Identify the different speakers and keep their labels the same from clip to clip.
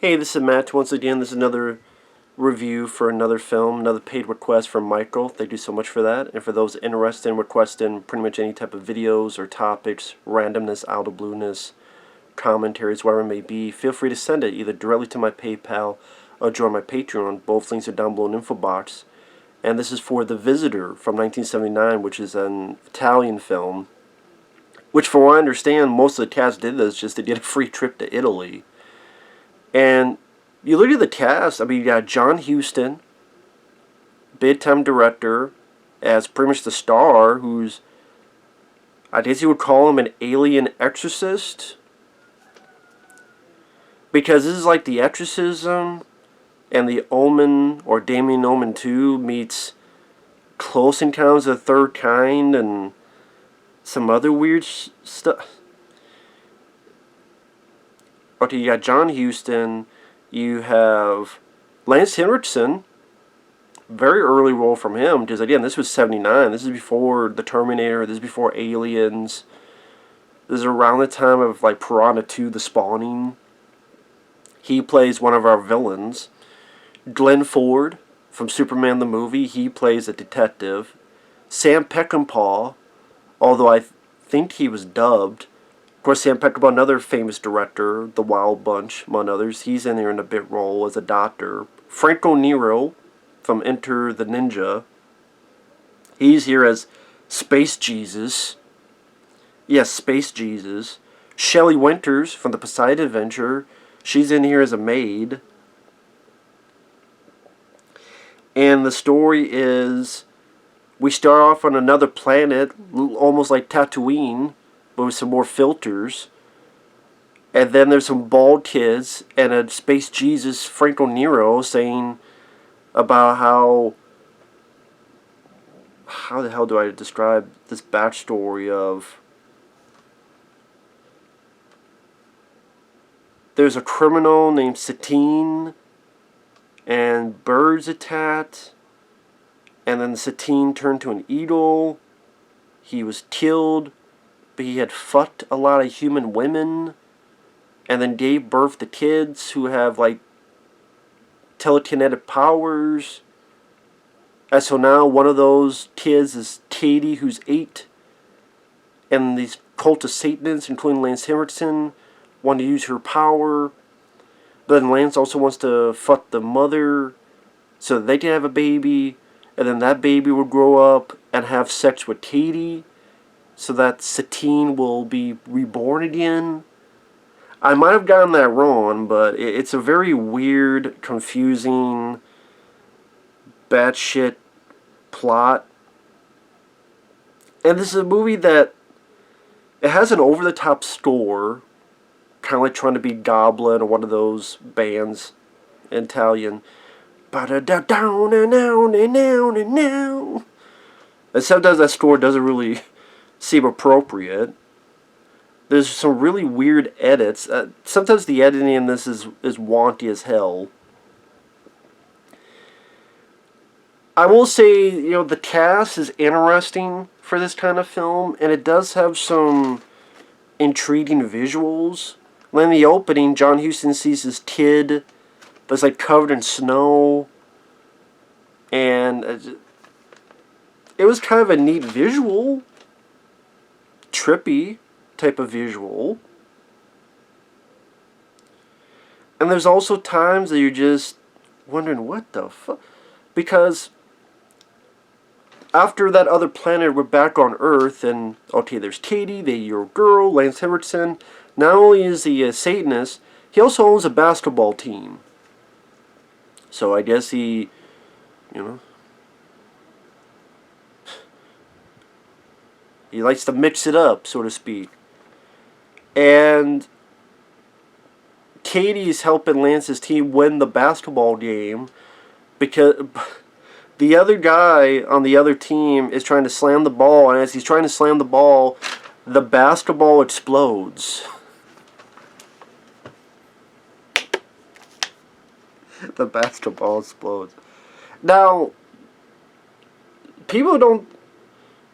Speaker 1: Hey, this is Matt. Once again, this is another review for another film, another paid request from Michael. Thank you so much for that. And for those interested in requesting pretty much any type of videos or topics, randomness, out of blueness, commentaries, whatever it may be, feel free to send it either directly to my PayPal or join my Patreon. Both links are down below in the info box. And this is for The Visitor from 1979, which is an Italian film. Which, from what I understand, most of the cast did this just to get a free trip to Italy. And you look at the cast, I mean, you got John Huston, big-time director, as pretty much the star, who's, I guess you would call him an alien exorcist. Because this is like The Exorcism and The Omen, or Damien Omen 2, meets Close Encounters of the Third Kind and some other weird stuff. Okay, you got John Huston, you have Lance Hendrickson, very early role from him, because again, this was 79, this is before The Terminator, this is before Aliens, this is around the time of like Piranha 2, The Spawning. He plays one of our villains. Glenn Ford, from Superman the movie, he plays a detective. Sam Peckinpah, although I think he was dubbed. Of course, Sam Peckinpah, another famous director, The Wild Bunch, among others. He's in there in a bit role as a doctor. Franco Nero from Enter the Ninja. He's here as Space Jesus. Yes, Space Jesus. Shelley Winters from The Poseidon Adventure. She's in here as a maid. And the story is, we start off on another planet, almost like Tatooine, but with some more filters. And then there's some bald kids and a Space Jesus, Franco Nero, saying about how the hell do I describe this backstory of, there's a criminal named Satine, and birds attacked, and then Satine turned to an eagle. He was killed, but he had fucked a lot of human women, and then gave birth to kids who have like telekinetic powers. And so now one of those kids is Katie, who's 8, and these cult of Satanists, including Lance Hendrickson, want to use her power. But then Lance also wants to fuck the mother so that they can have a baby, and then that baby will grow up and have sex with Katie so that Satine will be reborn again. I might have gotten that wrong, but it's a very weird, confusing, batshit plot. And this is a movie that, it has an over-the-top score, kind of like trying to be Goblin or one of those bands in Italian. And sometimes that score doesn't really seem appropriate. There's some really weird edits. Sometimes the editing in this is wonky as hell. I will say, the cast is interesting for this kind of film, and it does have some intriguing visuals. In the opening, John Huston sees his kid that's like covered in snow, and it was kind of a neat visual, trippy type of visual. And there's also times that you're just wondering, what the fuck? Because after that other planet, we're back on Earth, and okay, there's Katie, your girl, Lance Hendrickson. Not only is he a Satanist, he also owns a basketball team. So I guess he, he likes to mix it up, so to speak. And Katie's helping Lance's team win the basketball game because the other guy on the other team is trying to slam the ball, and as he's trying to slam the ball, the basketball explodes. The basketball explodes. Now, people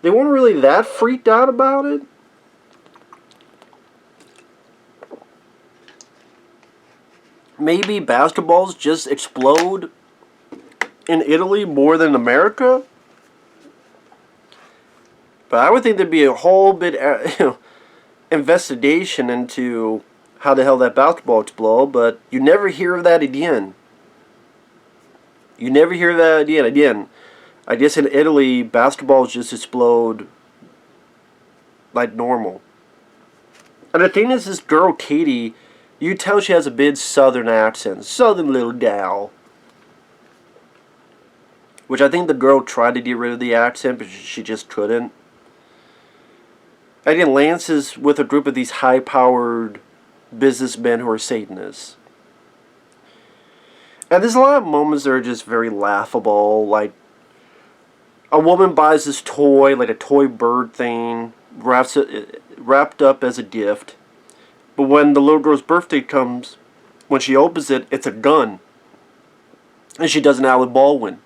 Speaker 1: they weren't really that freaked out about it. maybe basketballs just explode in Italy more than America. But I would think there'd be a whole bit, investigation into how the hell that basketball exploded. But you never hear of that again. You never hear that again. Again, I guess in Italy, basketballs just explode like normal. And the thing is, this girl Katie, you tell she has a big Southern accent, Southern little gal. Which I think the girl tried to get rid of the accent, but she just couldn't. Again, Lance is with a group of these high-powered businessmen who are Satanists. And there's a lot of moments that are just very laughable. Like, a woman buys this toy, like a toy bird thing, wrapped up as a gift. But when the little girl's birthday comes, when she opens it, it's a gun. And she does an Alec Baldwin.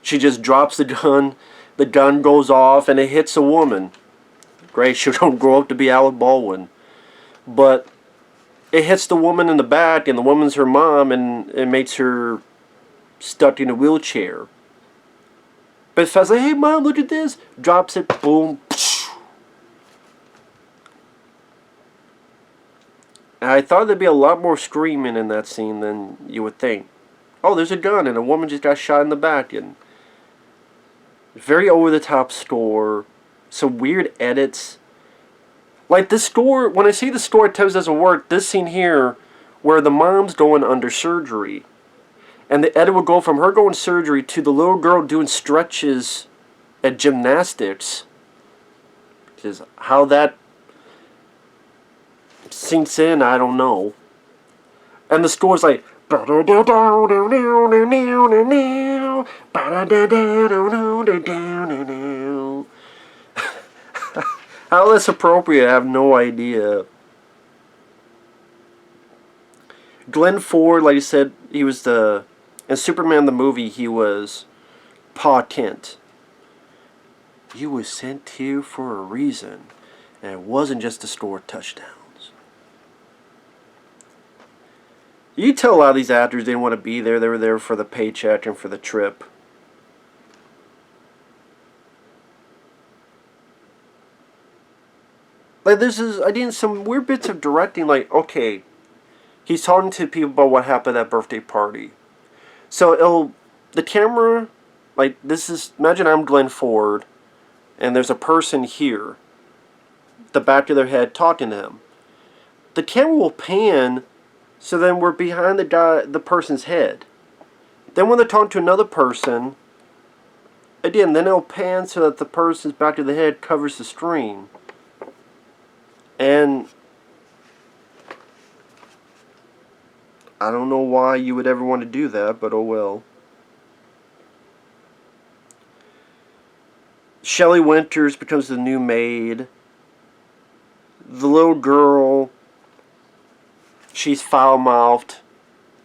Speaker 1: She just drops the gun goes off, and it hits a woman. Great, she don't grow up to be Alec Baldwin. But it hits the woman in the back, and the woman's her mom, and it makes her stuck in a wheelchair. But if I was like, hey mom, look at this, drops it, boom. And I thought there'd be a lot more screaming in that scene than you would think. Oh, there's a gun, and a woman just got shot in the back, and very over-the-top score. Some weird edits. Like the score, when I say the score at times doesn't work, this scene here, where the mom's going under surgery, and the edit will go from her going surgery to the little girl doing stretches at gymnastics. Because how that sinks in, I don't know. And the score's like, how that's appropriate, I have no idea. Glenn Ford, like I said, he was in Superman the movie, he was Pa Kent. You was sent here for a reason, and it wasn't just to score touchdowns. You tell a lot of these actors didn't want to be there. They were there for the paycheck and for the trip. Like, I some weird bits of directing, like, okay, he's talking to people about what happened at that birthday party. So, the camera, like, imagine I'm Glenn Ford, and there's a person here, the back of their head, talking to him. The camera will pan, so then we're behind the person's head. Then when they're talking to another person, again, then it'll pan so that the person's back of the head covers the screen. And I don't know why you would ever want to do that, but oh well. Shelley Winters becomes the new maid. The little girl, she's foul-mouthed,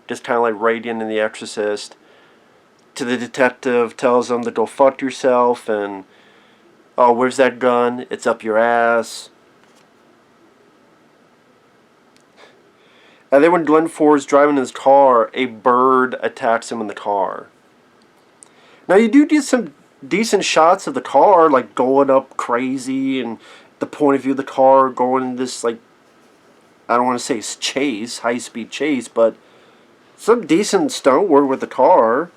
Speaker 1: just kind of like Radiant in The Exorcist. To the detective, tells him to go fuck yourself, and, oh, where's that gun? It's up your ass. And then when Glenn Ford's driving in his car, a bird attacks him in the car. Now you do get some decent shots of the car, like going up crazy, and the point of view of the car going in this, like, I don't want to say chase, high-speed chase, but some decent stunt work with the car.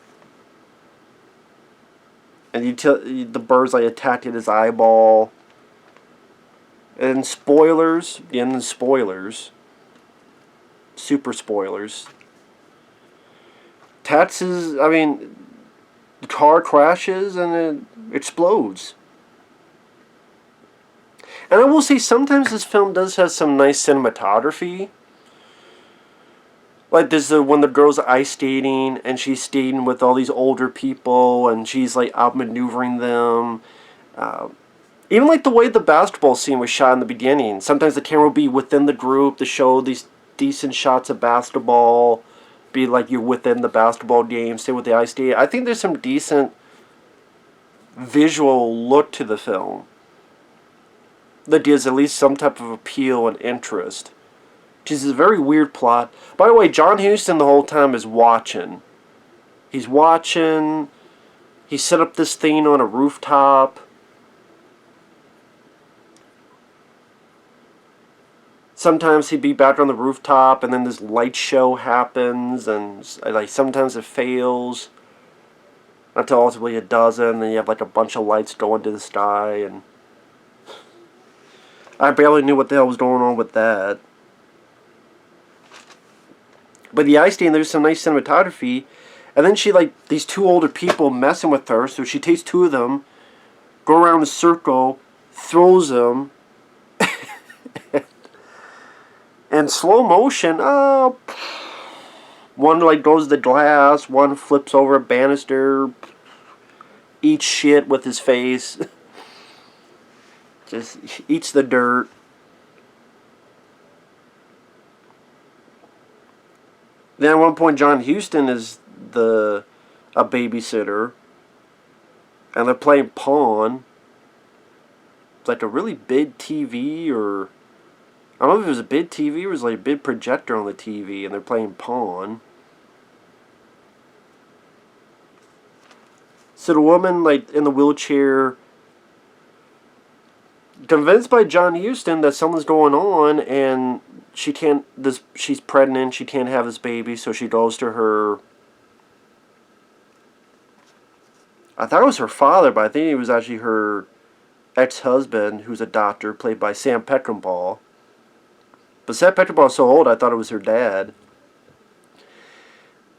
Speaker 1: And the bird's like attacking his eyeball. And spoilers, again, spoilers. Super spoilers. The car crashes and it explodes. And I will say, sometimes this film does have some nice cinematography. Like, there's when the girl's ice skating, and she's skating with all these older people, and she's, like, outmaneuvering them. Even, like, the way the basketball scene was shot in the beginning. Sometimes the camera will be within the group to show these decent shots of basketball. Be like you're within the basketball game, stay with the ice skate. I think there's some decent visual look to the film that gives at least some type of appeal and interest. which is a very weird plot. By the way, John Huston the whole time is watching. He's watching. He set up this thing on a rooftop. Sometimes he'd be back on the rooftop, and then this light show happens, and like sometimes it fails until ultimately it doesn't. And then you have like a bunch of lights going to the sky, and I barely knew what the hell was going on with that. But the ice scene, there's some nice cinematography, and then she like these two older people messing with her, so she takes two of them, go around the circle, throws them. In slow motion, one like goes to the glass, one flips over a banister, eats shit with his face, just eats the dirt. Then at one point, John Huston is a babysitter, and they're playing pawn. It's like a really big TV, or I don't know if it was a big TV or it was like a big projector on the TV, and they're playing pawn. So the woman, like, in the wheelchair, convinced by John Huston that something's going on, and she's pregnant, she can't have this baby, so she goes to her, I thought it was her father, but I think it was actually her ex-husband, who's a doctor, played by Sam Peckinpah. But Sam Peckinpah was so old, I thought it was her dad.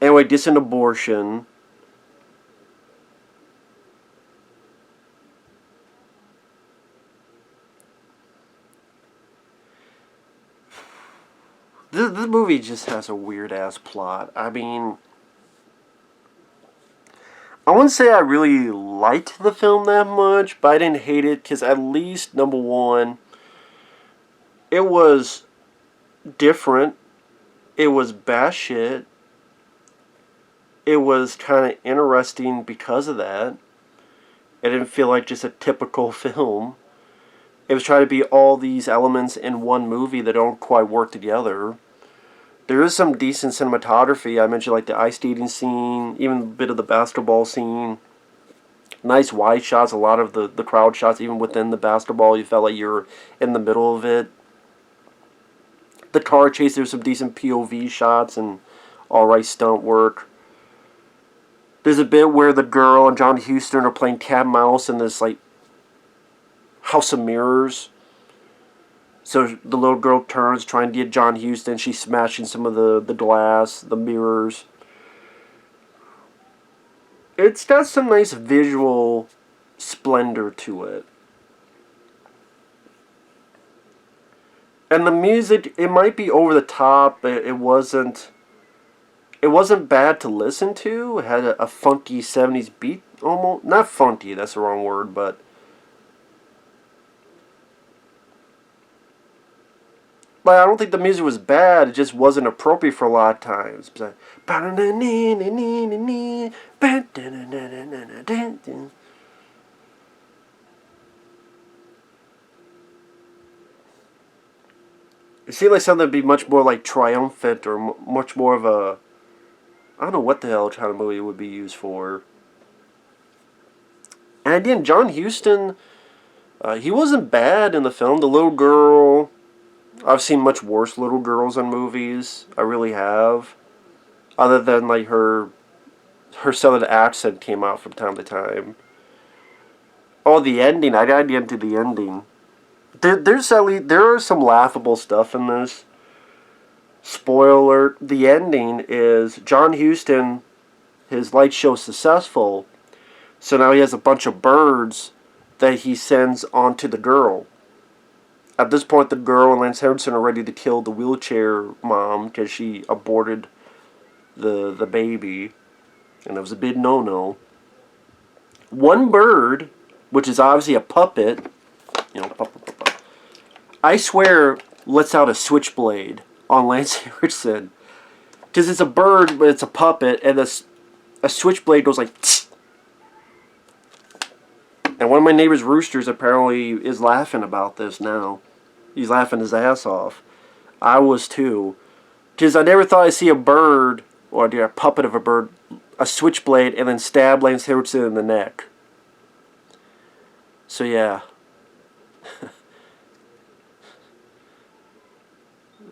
Speaker 1: Anyway, gets an abortion. This movie just has a weird-ass plot. I mean, I wouldn't say I really liked the film that much, but I didn't hate it, because at least, number one, it was different. It was batshit. It was kind of interesting because of that. It didn't feel like just a typical film. It was trying to be all these elements in one movie that don't quite work together. There is some decent cinematography. I mentioned like the ice skating scene, even a bit of the basketball scene. Nice wide shots, a lot of the crowd shots, even within the basketball, you felt like you were in the middle of it. The car chase, there's some decent POV shots and alright stunt work. There's a bit where the girl and John Huston are playing cat and mouse in this like house of mirrors. So the little girl turns trying to get John Huston. She's smashing some of the glass, the mirrors. It's got some nice visual splendor to it. And the music, it might be over the top. It wasn't bad to listen to. It had a funky 70s beat, almost. Not funky, that's the wrong word, but I don't think the music was bad. It just wasn't appropriate for a lot of times. It seemed like something would be much more like triumphant or much more of a, I don't know what the hell kind of movie it would be used for. And again, John Huston, he wasn't bad in the film. The little girl, I've seen much worse little girls in movies. I really have. Other than like her southern accent came out from time to time. Oh, the ending. I gotta get into the ending. There are some laughable stuff in this. Spoiler alert, the ending is John Huston, his light show is successful, so now he has a bunch of birds that he sends onto the girl. At this point, the girl and Lance Hendrickson are ready to kill the wheelchair mom because she aborted the baby, and it was a big no-no. One bird, which is obviously a puppet, I swear lets out a switchblade on Lance Hendrickson. Because it's a bird, but it's a puppet, and a switchblade goes like tss. And one of my neighbor's roosters apparently is laughing about this now. He's laughing his ass off. I was too. Because I never thought I'd see a bird, or a puppet of a bird, a switchblade, and then stab Lance Hendrickson in the neck. So yeah.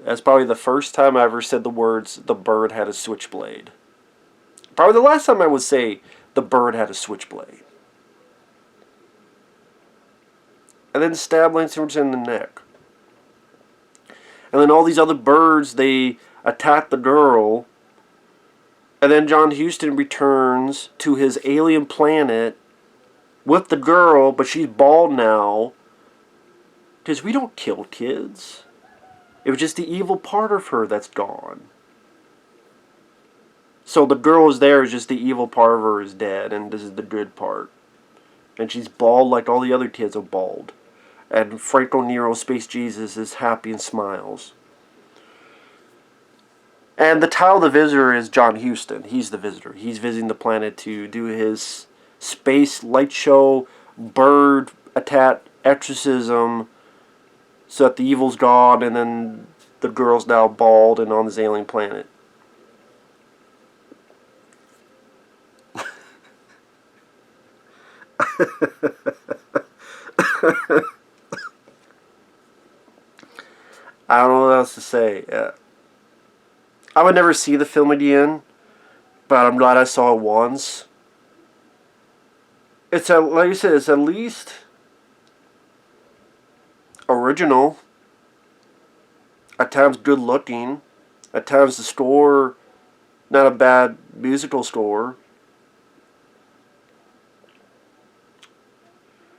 Speaker 1: That's probably the first time I ever said the words, the bird had a switchblade. Probably the last time I would say, the bird had a switchblade. And then stab Lance Hendrickson in the neck. And then all these other birds, they attack the girl. And then John Huston returns to his alien planet with the girl, but she's bald now. Because we don't kill kids. It was just the evil part of her that's gone. So the girl is there, just the evil part of her is dead, and this is the good part. And she's bald like all the other kids are bald. And Franco Nero, Space Jesus, is happy and smiles. And the title of the visitor is John Huston. He's the visitor. He's visiting the planet to do his space light show, bird attack exorcism, so that the evil's gone, and then the girl's now bald and on this alien planet. I don't know what else to say. I would never see the film again, but I'm glad I saw it once. It's like you said, it's at least original. At times good looking. At times the score, not a bad musical score.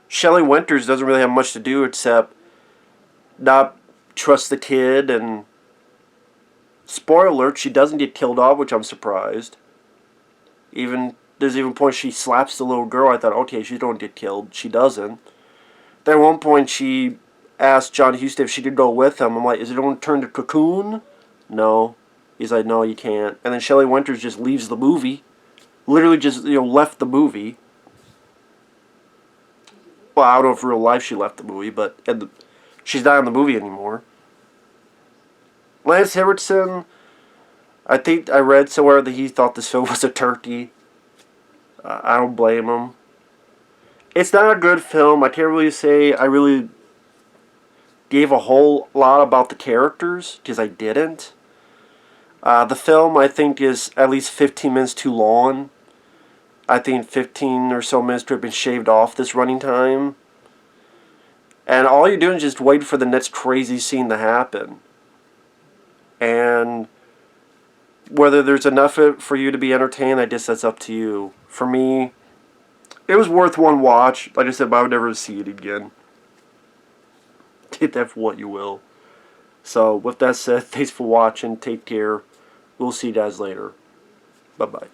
Speaker 1: Shelley Winters doesn't really have much to do except not trust the kid, and spoiler alert, she doesn't get killed off, which I'm surprised. There's even points she slaps the little girl. I thought, okay, she don't get killed. She doesn't. Then at one point she asked John Huston if she could go with him. I'm like, is it going to turn to Cocoon? No. He's like, no, you can't. And then Shelley Winters just leaves the movie. Literally just, left the movie. Well, I don't know if in real life she left the movie, but she's not in the movie anymore. Lance Hendrickson, I think I read somewhere that he thought this film was a turkey. I don't blame him. It's not a good film. I can't really say I really gave a whole lot about the characters, because I didn't. The film, I think, is at least 15 minutes too long. I think 15 or so minutes could have been shaved off this running time. And all you're doing is just wait for the next crazy scene to happen. And whether there's enough for you to be entertained, I guess that's up to you. For me, it was worth one watch. Like I said, but I would never see it again. Take that for what you will. So, with that said, thanks for watching. Take care. We'll see you guys later. Bye-bye.